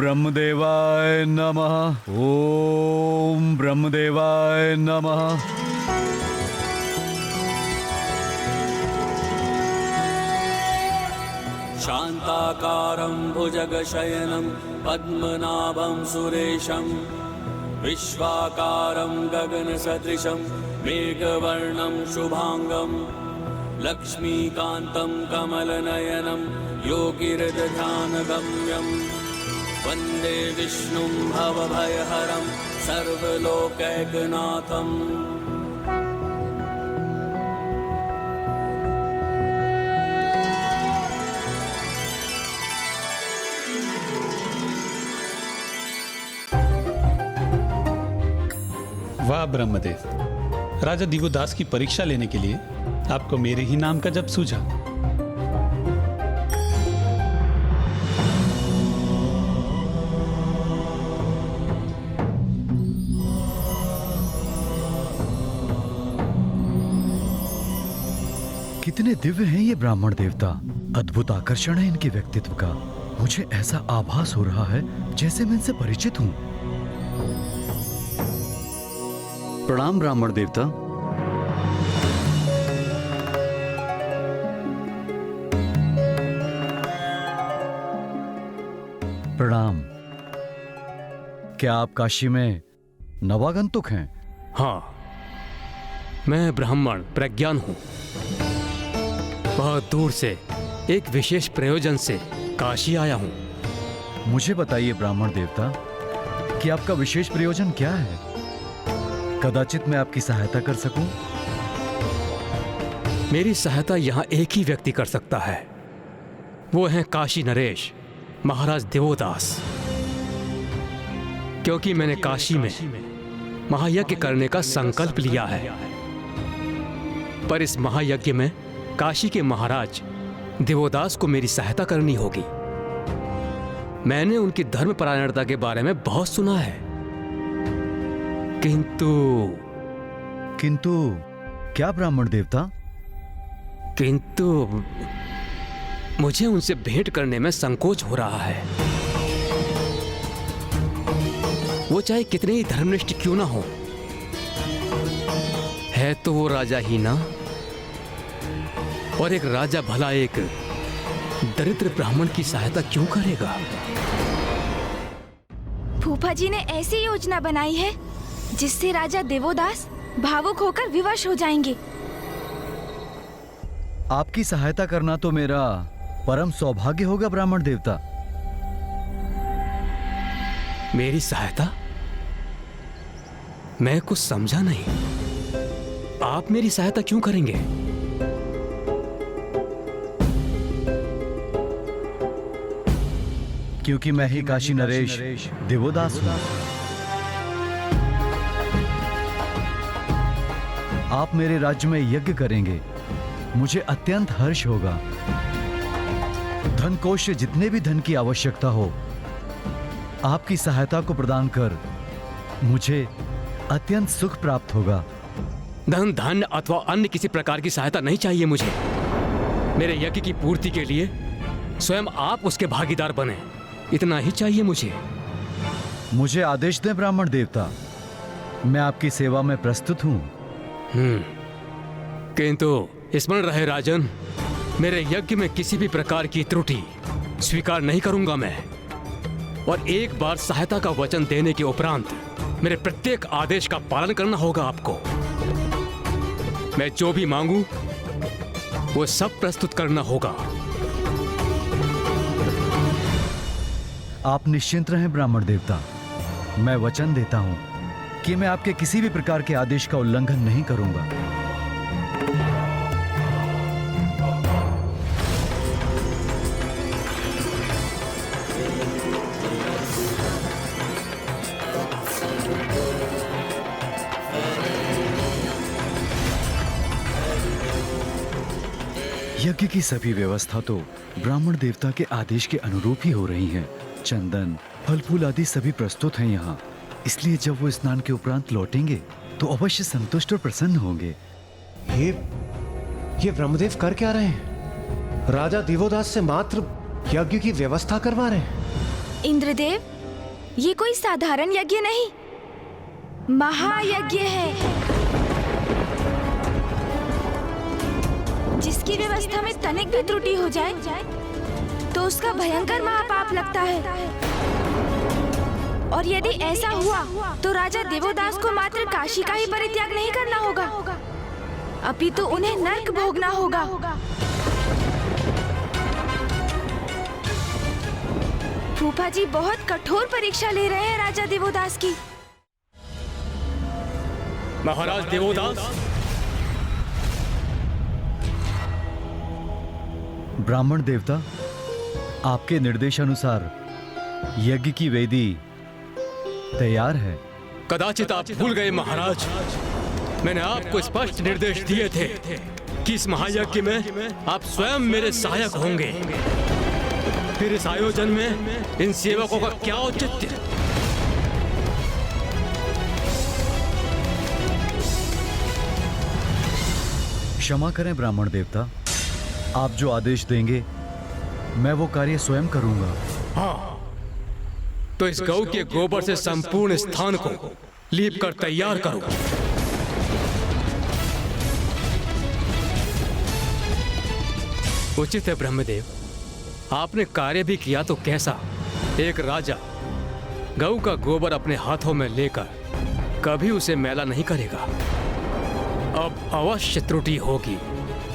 ब्रह्मदेवाय नमः। ओम ब्रह्मदेवाय नमः। शान्ताकारं भुजगशयनं पद्मनाभं सुरेशं विश्वाकारं गगनसदृशं मेघवर्णं शुभांगं लक्ष्मीकान्तं कमलनयनं योगिहृदध्यानगम्यं वन्दे विष्णुं भवभयहरं सर्वलोकैकनाथम्। वाह ब्रह्मदेव, राजा दिवोदास की परीक्षा लेने के लिए आपको मेरे ही नाम का जप सूझा। कितने दिव्य हैं ये ब्राह्मण देवता। अद्भुत आकर्षण है इनके व्यक्तित्व का। मुझे ऐसा आभास हो रहा है जैसे मैं इनसे परिचित हूं। प्रणाम ब्राह्मण देवता। प्रणाम। क्या आप काशी में नवागंतुक हैं? हाँ, मैं ब्राह्मण प्रज्ञान हूं। बहुत दूर से एक विशेष प्रयोजन से काशी आया हूं। मुझे बताइए ब्राह्मण देवता कि आपका विशेष प्रयोजन क्या है? कदाचित मैं आपकी सहायता कर सकूं। मेरी सहायता यहाँ एक ही व्यक्ति कर सकता है, वो है काशी नरेश महाराज दिवोदास। क्योंकि मैंने काशी में महायज्ञ करने का संकल्प लिया है, पर इस महायज्ञ में काशी के महाराज दिवोदास को मेरी सहायता करनी होगी। मैंने उनकी धर्मपरायणता के बारे में बहुत सुना है, किंतु क्या ब्राह्मण देवता? किंतु मुझे उनसे भेंट करने में संकोच हो रहा है। वो चाहे कितने ही धर्मनिष्ठ क्यों ना हो, है तो वो राजा ही ना। और एक राजा भला एक दरिद्र ब्राह्मण की सहायता क्यों करेगा? फूफा जी ने ऐसी योजना बनाई है जिससे राजा देवोदास भावुक होकर विवश हो जाएंगे। आपकी सहायता करना तो मेरा परम सौभाग्य होगा ब्राह्मण देवता। मेरी सहायता? मैं कुछ समझा नहीं। आप मेरी सहायता क्यों करेंगे? क्योंकि मैं ही काशी नरेश दिवोदास हूं। आप मेरे राज्य में यज्ञ करेंगे, मुझे अत्यंत हर्ष होगा। धन कोश से जितने भी धन की आवश्यकता हो, आपकी सहायता को प्रदान कर मुझे अत्यंत सुख प्राप्त होगा। धन धान्य अथवा अन्य किसी प्रकार की सहायता नहीं चाहिए मुझे। मेरे यज्ञ की पूर्ति के लिए स्वयं आप उसके भागीदार बने, इतना ही चाहिए मुझे। मुझे आदेश दें ब्राह्मण देवता, मैं आपकी सेवा में प्रस्तुत हूं। किंतु स्मरण रहे राजन, मेरे यज्ञ में किसी भी प्रकार की त्रुटि स्वीकार नहीं करूंगा मैं। और एक बार सहायता का वचन देने के उपरांत मेरे प्रत्येक आदेश का पालन करना होगा आपको। मैं जो भी मांगू वो सब प्रस्तुत करना होगा। आप निश्चिंत रहें ब्राह्मण देवता, मैं वचन देता हूं कि मैं आपके किसी भी प्रकार के आदेश का उल्लंघन नहीं करूंगा। यज्ञ की सभी व्यवस्था तो ब्राह्मण देवता के आदेश के अनुरूप ही हो रही है। चंदन, फल फूल आदि सभी प्रस्तुत हैं यहाँ, इसलिए जब वो स्नान के उपरांत लौटेंगे तो अवश्य संतुष्ट और प्रसन्न होंगे। ये ब्रह्मदेव कर क्या रहे हैं? राजा दिवोदास से मात्र यज्ञ की व्यवस्था करवा रहे हैं। इंद्रदेव, ये कोई साधारण यज्ञ नहीं, महायज्ञ है, जिसकी व्यवस्था में तनिक भी त्रुटि हो जाए तो उसका भयंकर महापाप लगता है। और यदि ऐसा हुआ तो राजा देवोदास को मात्र काशी का ही परित्याग नहीं करना होगा, अपितु उन्हें नर्क भोगना होगा। फूफा जी बहुत कठोर परीक्षा ले रहे हैं राजा देवोदास की। महाराज देवोदास, ब्राह्मण देवता, आपके निर्देशानुसार यज्ञ की वेदी तैयार है। कदाचित आप भूल गए महाराज, मैंने आपको स्पष्ट निर्देश दिए थे कि इस महायज्ञ में आप स्वयं मेरे सहायक होंगे। फिर इस आयोजन में इन सेवकों का क्या औचित्य? क्षमा करें ब्राह्मण देवता, आप जो आदेश देंगे मैं वो कार्य स्वयं करूंगा। हाँ, तो इस गौ के गोबर से संपूर्ण स्थान को लीप कर तैयार करो। उचित है ब्रह्मदेव, आपने कार्य भी किया तो कैसा। एक राजा गौ का गोबर अपने हाथों में लेकर कभी उसे मैला नहीं करेगा। अब अवश्य त्रुटि होगी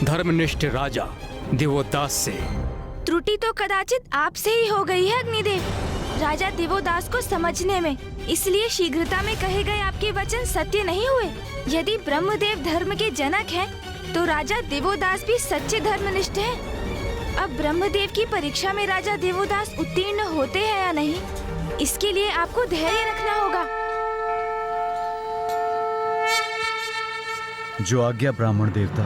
धर्मनिष्ठ राजा देवोदास से। त्रुटि तो कदाचित आपसे ही हो गई है अग्निदेव, राजा देवोदास को समझने में, इसलिए शीघ्रता में कहे गए आपके वचन सत्य नहीं हुए। यदि ब्रह्मदेव धर्म के जनक हैं, तो राजा देवोदास भी सच्चे धर्मनिष्ठ हैं। अब ब्रह्मदेव की परीक्षा में राजा देवोदास उत्तीर्ण होते हैं या नहीं, इसके लिए आपको धैर्य रखना होगा। जो आज्ञा ब्राह्मण देवता।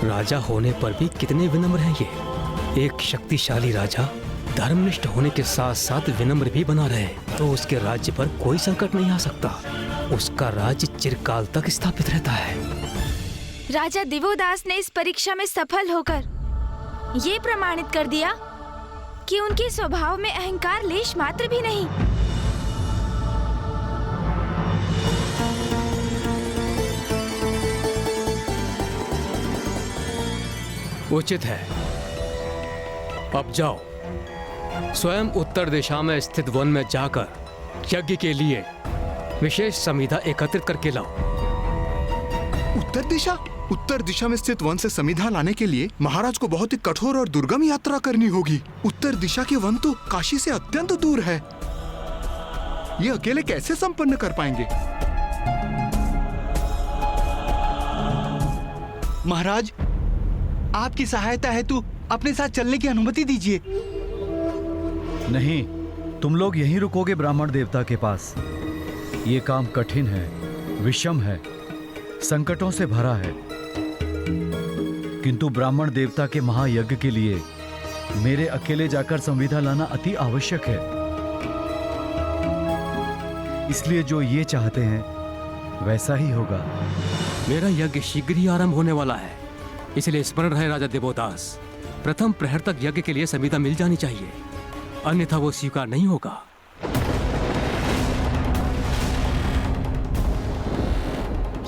राजा होने पर भी कितने विनम्र हैं ये। एक शक्तिशाली राजा धर्मनिष्ठ होने के साथ साथ विनम्र भी बना रहे तो उसके राज्य पर कोई संकट नहीं आ सकता। उसका राज्य चिरकाल तक स्थापित रहता है। राजा देवोदास ने इस परीक्षा में सफल होकर ये प्रमाणित कर दिया कि उनके स्वभाव में अहंकार लेश मात्र भी नहीं। उचित है, अब जाओ स्वयं उत्तर दिशा में स्थित वन में जाकर यज्ञ के लिए विशेष समिधा एकत्रित करके लाओ। उत्तर दिशा? उत्तर दिशा में स्थित वन से समिधा लाने के लिए महाराज को बहुत ही कठोर और दुर्गम यात्रा करनी होगी। उत्तर दिशा के वन तो काशी से अत्यंत दूर है, ये अकेले कैसे संपन्न कर पाएंगे? महाराज, आपकी सहायता हेतु अपने साथ चलने की अनुमति दीजिए। नहीं, तुम लोग यहीं रुकोगे ब्राह्मण देवता के पास। ये काम कठिन है, विषम है, संकटों से भरा है, किंतु ब्राह्मण देवता के महायज्ञ के लिए मेरे अकेले जाकर संविधा लाना अति आवश्यक है। इसलिए जो ये चाहते हैं वैसा ही होगा। मेरा यज्ञ शीघ्र ही आरंभ होने वाला है, इसलिए स्मरण रहे राजा देवोदास, प्रथम प्रहर तक यज्ञ के लिए समिधा मिल जानी चाहिए, अन्यथा वो स्वीकार नहीं होगा।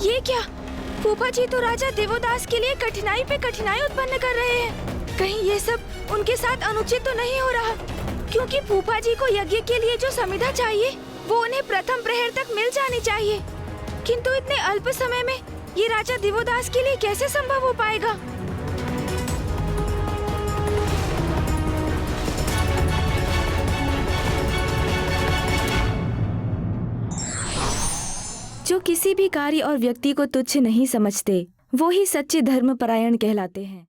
ये क्या? फूफा जी तो राजा देवोदास के लिए कठिनाई पे कठिनाई उत्पन्न कर रहे हैं। कहीं ये सब उनके साथ अनुचित तो नहीं हो रहा? क्योंकि फूफा जी को यज्ञ के लिए जो समिधा चाहिए वो उन्हें प्रथम प्रहर तक मिल जानी चाहिए, किंतु इतने अल्प समय में ये राजा देवोदास के लिए कैसे संभव हो पाएगा? जो किसी भी कार्य और व्यक्ति को तुच्छ नहीं समझते, वो ही सच्चे धर्मपरायण कहलाते हैं।